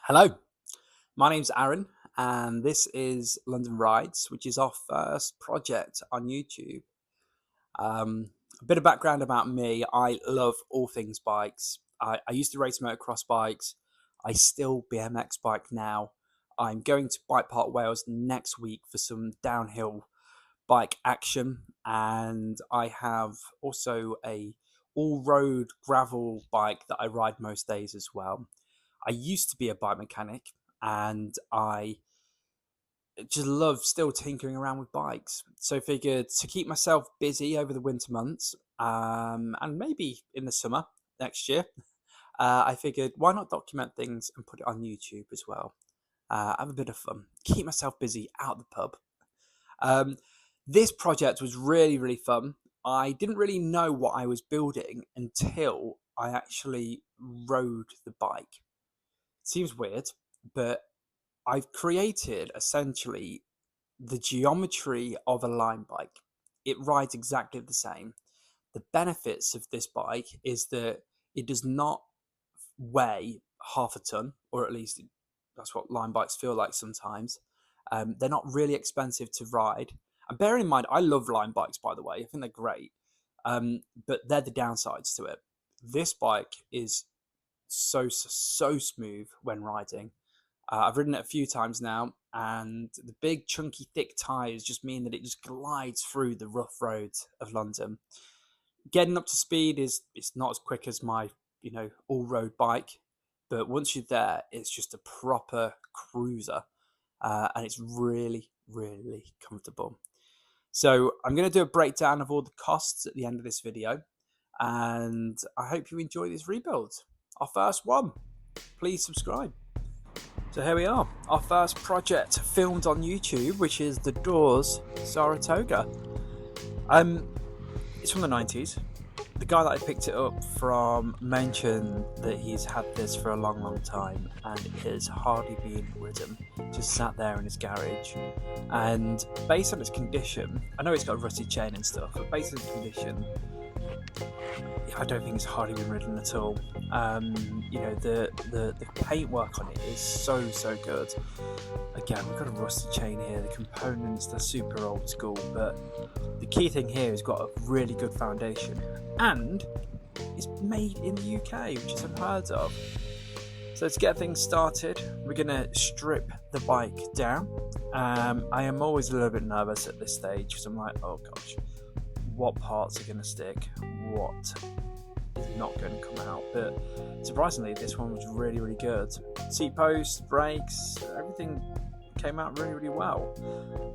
Hello, my name's Aaron, and this is London Rides, which is our first project on YouTube. A bit of background about me: I love all things bikes. I used to race motocross bikes. I still BMX bike now. I'm going to Bike Park Wales next week for some downhill bike action, and I have also a all-road gravel bike that I ride most days as well. I used to be a bike mechanic, and I just love still tinkering around with bikes. So figured to keep myself busy over the winter months, and maybe in the summer next year, I figured why not document things and put it on YouTube as well. Have a bit of fun, keep myself busy out the pub. Um, this project was really fun. I didn't really know what I was building until I actually rode the bike. Seems weird, but I've created essentially the geometry of a line bike. It rides exactly the same. The benefits of this bike is that it does not weigh half a ton, or at least that's what line bikes feel like sometimes. They're not really expensive to ride. And bearing in mind, I love line bikes, by the way. I think they're great. But they're the downsides to it. This bike is so smooth when riding. I've ridden it a few times now, and the big, chunky, thick tyres just mean that it just glides through the rough roads of London. Getting up to speed is it's not as quick as my all-road bike, but once you're there, it's just a proper cruiser, and it's really comfortable. So I'm going to do a breakdown of all the costs at the end of this video, and I hope you enjoy this rebuild. Our first one. Please subscribe. So here we are, our first project filmed on YouTube, which is the Dawes Saratoga. It's from the 90s. The guy that I picked it up from mentioned that he's had this for a long time and it has hardly been ridden. Just sat there in his garage. And based on its condition, I know it's got a rusty chain and stuff, but based on its condition, I don't think it's hardly been ridden at all. The paintwork on it is so good. Again, we've got a rusty chain here. The components, they're super old school, but the key thing here is got a really good foundation, and it's made in the UK, which is unheard of. So to get things started, we're going to strip the bike down. I am always a little bit nervous at this stage because I'm like, oh gosh, what parts are going to stick, what is not going to come out. But surprisingly, this one was really good. Seat posts, brakes, everything came out really well.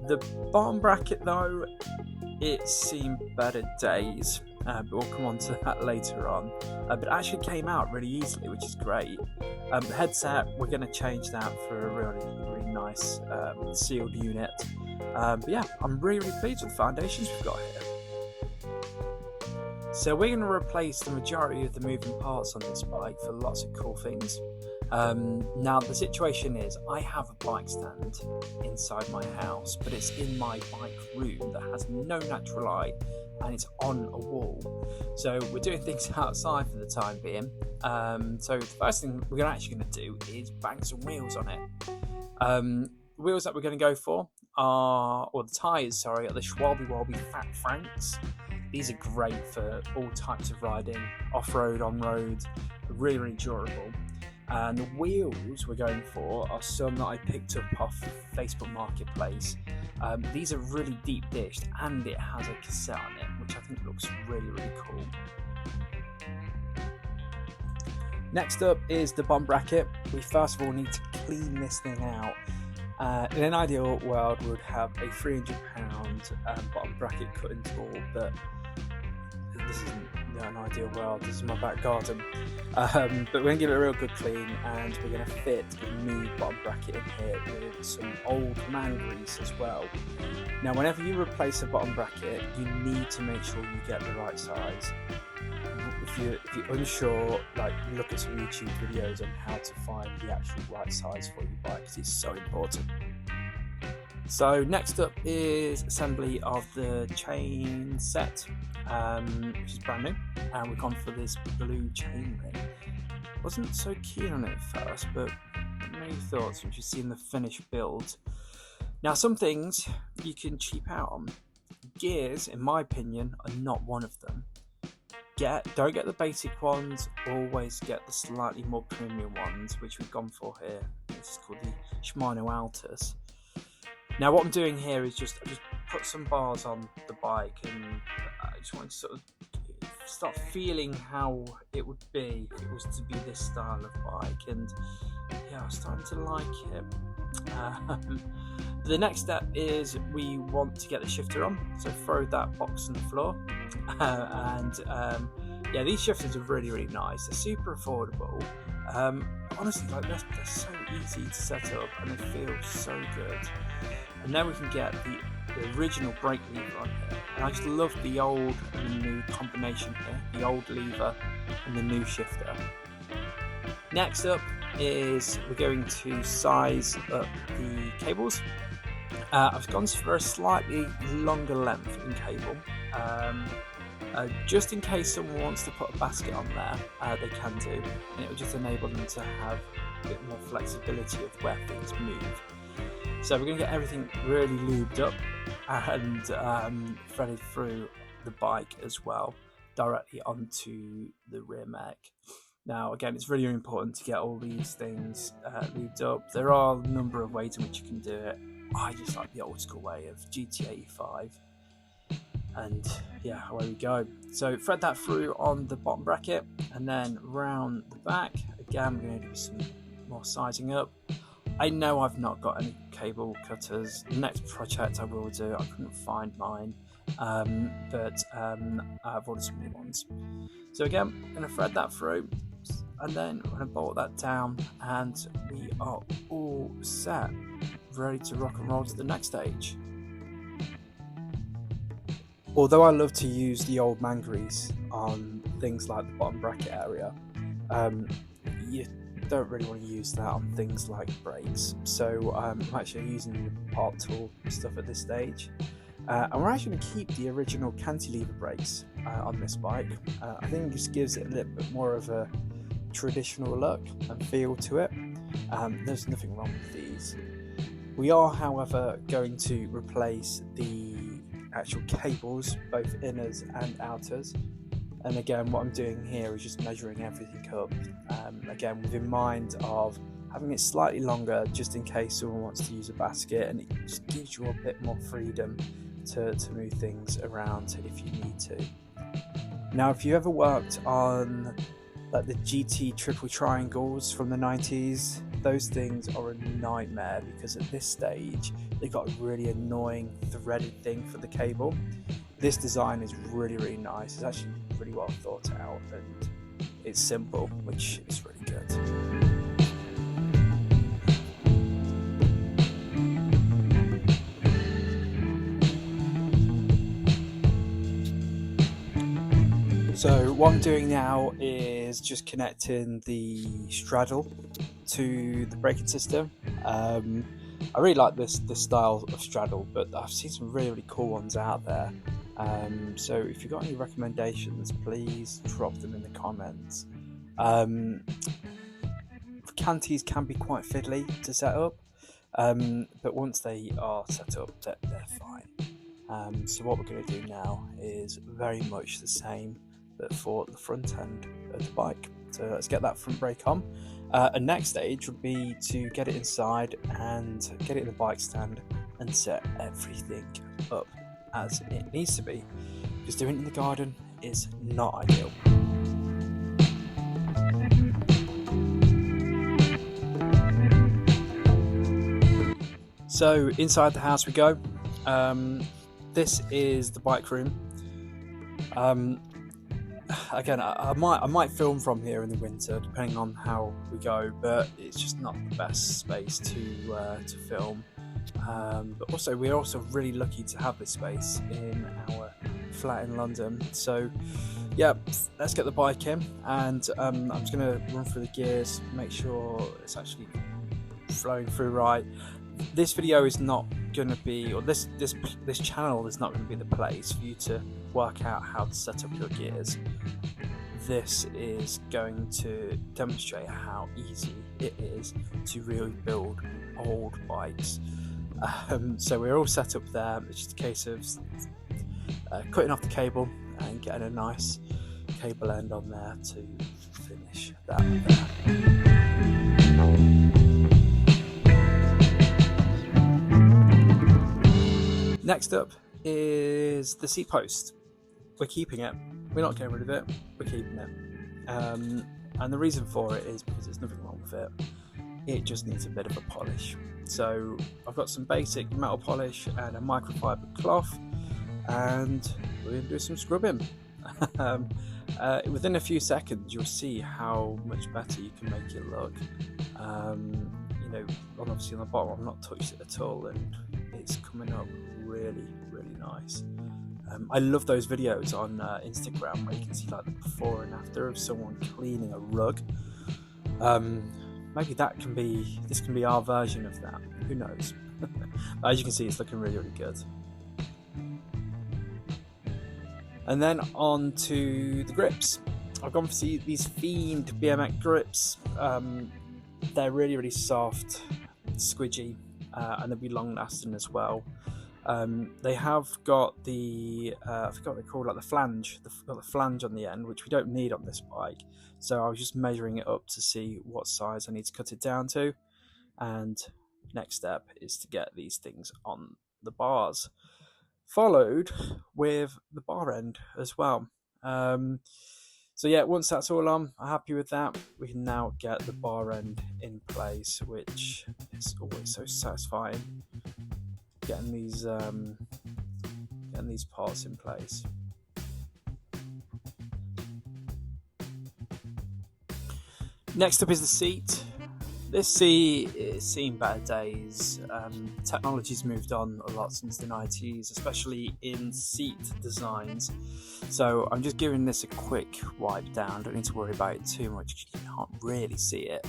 The bottom bracket though, it's seen better days, but we'll come on to that later on. But it actually came out really easily, which is great. The headset, we're going to change that for a really nice sealed unit. But yeah, I'm really pleased with the foundations we've got here. So we're going to replace the majority of the moving parts on this bike for lots of cool things. Now the situation is I have a bike stand inside my house, but it's in my bike room that has no natural light and it's on a wall. So we're doing things outside for the time being. So the first thing we're actually going to do is bang some wheels on it. The wheels that we're going to go for are the tyres, are the Schwalbe Walby Fat Franks. These are great for all types of riding, off-road, on-road, really durable. And the wheels we're going for are some that I picked up off Facebook Marketplace. These are really deep dished, and it has a cassette on it, which I think looks really cool. Next up is the bottom bracket. We first of all need to clean this thing out. In an ideal world, we would have a £300 bottom bracket cut into all, but this isn't an ideal world. This is my back garden. But we're going to give it a real good clean, and we're going to fit a new bottom bracket in here with some old man grease as well. Now, whenever you replace a bottom bracket, you need to make sure you get the right size. If you're unsure, look at some YouTube videos on how to find the actual right size for your bike, because it's so important. So next up is assembly of the chain set, which is brand new, and we've gone for this blue chain ring. Wasn't so keen on it at first, but me thoughts once you've seen the finished build. Now, some things you can cheap out on. Gears, in my opinion, are not one of them. Don't get the basic ones, always get the slightly more premium ones, which we've gone for here. This is called the Shimano Altus. Now what I'm doing here is I just put some bars on the bike, and I just want to sort of start feeling how it would be if it was to be this style of bike, and yeah, I'm starting to like it. The next step is we want to get the shifter on, so throw that box on the floor, yeah, these shifters are really nice. They're super affordable. Honestly, like they're so easy to set up and they feel so good. And then we can get the original brake lever on here, and I just love the old and the new combination here, the old lever and the new shifter. Next up is we're going to size up the cables. I've gone for a slightly longer length in cable, just in case someone wants to put a basket on there, they can do, and it will just enable them to have a bit more flexibility of where things move. So we're going to get everything really lubed up and threaded through the bike as well, directly onto the rear mech. Now again, it's really important to get all these things lubed up. There are a number of ways in which you can do it. I just like the old school way of GT85, and yeah, away we go. So thread that through on the bottom bracket, and then round the back. Again, we're going to do some more sizing up. I know I've not got any cable cutters. The next project I will do, I couldn't find mine, but I've ordered some new ones. So again, I'm going to thread that through, and then we're going to bolt that down, and we are all set, ready to rock and roll to the next stage. Although I love to use the old man grease on things like the bottom bracket area, you don't really want to use that on things like brakes. So I'm actually using the part tool stuff at this stage, and we're actually going to keep the original cantilever brakes on this bike. I think it just gives it a little bit more of a traditional look and feel to it. There's nothing wrong with these. We are, however, going to replace the actual cables, both inners and outers. And again, what I'm doing here is just measuring everything up, again with in mind of having it slightly longer, just in case someone wants to use a basket, and it just gives you a bit more freedom to move things around if you need to. Now, if you ever worked on like the GT triple triangles from the 90s, those things are a nightmare, because at this stage they've got a really annoying threaded thing for the cable. This design is really nice. It's actually really well thought out, and it's simple, which is really good. So what I'm doing now is just connecting the straddle to the braking system. I really like this style of straddle, but I've seen some really cool ones out there. So if you've got any recommendations, please drop them in the comments. Canties can be quite fiddly to set up, but once they are set up, they're fine. So what we're going to do now is very much the same, but for the front end of the bike. So let's get that front brake on. And next stage would be to get it inside and get it in the bike stand and set everything up as it needs to be, because doing it in the garden is not ideal. So inside the house we go. This is the bike room. Again, I might film from here in the winter, depending on how we go, but it's just not the best space to film. But also, we're also really lucky to have this space in our flat in London. So yeah, let's get the bike in, and I'm just going to run through the gears, make sure it's actually flowing through right. This video is not going to be, or this channel is not going to be the place for you to work out how to set up your gears. This is going to demonstrate how easy it is to really build old bikes. So we're all set up there. It's just a case of cutting off the cable and getting a nice cable end on there to finish that there. Next up is the seat post. We're keeping it. We're not getting rid of it. We're keeping it. And the reason for it is because there's nothing wrong with it. It just needs a bit of a polish. So I've got some basic metal polish and a microfiber cloth, and we're going to do some scrubbing. Within a few seconds, you'll see how much better you can make it look. Obviously on the bottom, I've not touched it at all, and it's coming up really, really nice. I love those videos on Instagram where you can see like the before and after of someone cleaning a rug. Maybe this can be our version of that. Who knows? As you can see, it's looking really, really good. And then on to the grips. I've gone for these Fiend BMX grips. They're really, really soft, squidgy, and they'll be long lasting as well. They have got the I forgot what they call, like the flange. They've got the flange on the end, which we don't need on this bike. So I was just measuring it up to see what size I need to cut it down to. And next step is to get these things on the bars, followed with the bar end as well. So yeah, once that's all on, I'm happy with that. We can now get the bar end in place, which is always so satisfying. Getting these parts in place. Next up is the seat. This seat is seen better days. Technology's moved on a lot since the 90s, especially in seat designs. So I'm just giving this a quick wipe down. Don't need to worry about it too much because you can't really see it.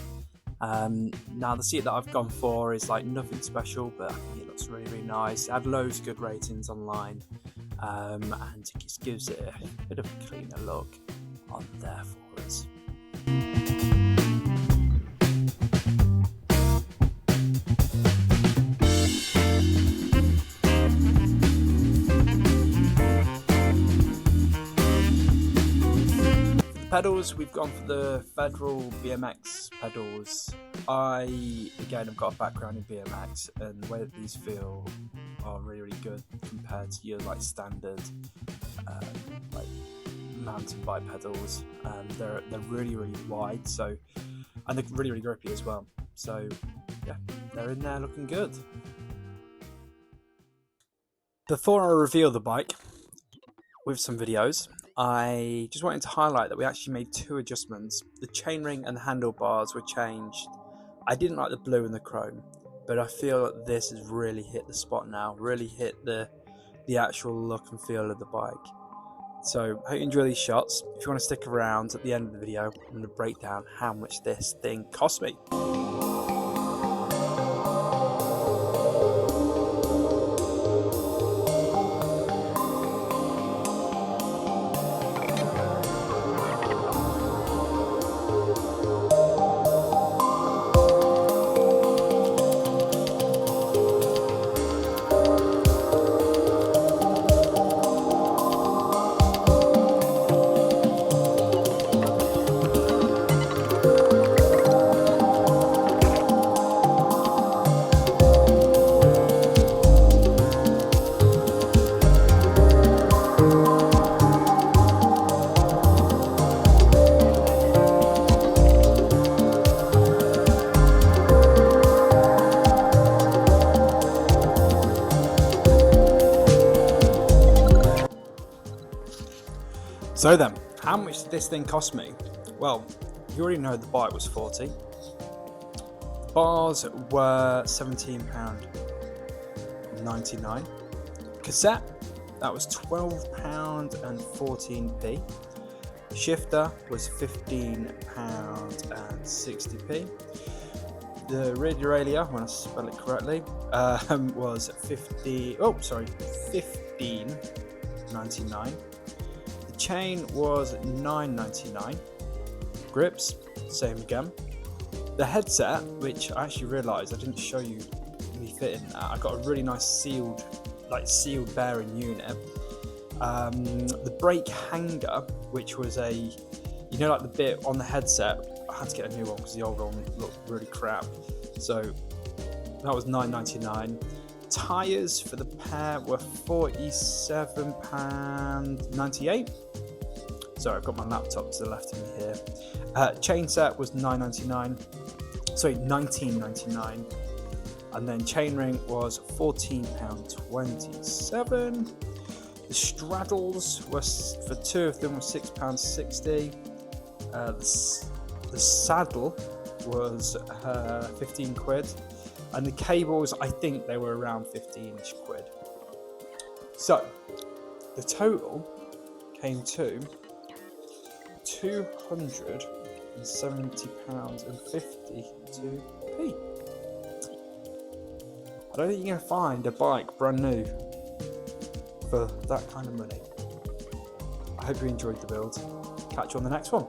Now the seat that I've gone for is like nothing special, but I think it looks really, really nice. It had loads of good ratings online, and it just gives it a bit of a cleaner look on there for us. Pedals, we've gone for the Federal BMX pedals. Again, I've got a background in BMX, and the way that these feel are really, really good compared to your like standard like mountain bike pedals. They're really, really wide, and they're really, really grippy as well. So yeah, they're in there looking good. Before I reveal the bike with some videos, I just wanted to highlight that we actually made two adjustments. The chainring and the handlebars were changed. I didn't like the blue and the chrome, but I feel that this has really hit the spot now, really hit the actual look and feel of the bike. So I hope you enjoy these shots. If you want to stick around at the end of the video, I'm going to break down how much this thing cost me. So then, how much did this thing cost me? Well, you already know the bike was 40. Bars were £17.99. Cassette, that was £12.14p. Shifter was £15.60p. The rear derailleur, when I spell it correctly, was £15.99. The chain was £9.99. Grips, same again. The headset, which I actually realised I didn't show you me fitting that. I got a really nice sealed bearing unit. The brake hanger, which was like the bit on the headset, I had to get a new one because the old one looked really crap. So that was £9.99. Tyres for the pair were £47.98. Sorry, I've got my laptop to the left of me here. Chain set was £19.99. And then chainring was £14.27. The straddles was, for two of them, was £6.60. The saddle was 15 quid. And the cables, I think they were around 15-ish quid. So the total came to £270.52p. I don't think you're going to find a bike brand new for that kind of money. I hope you enjoyed the build. Catch you on the next one.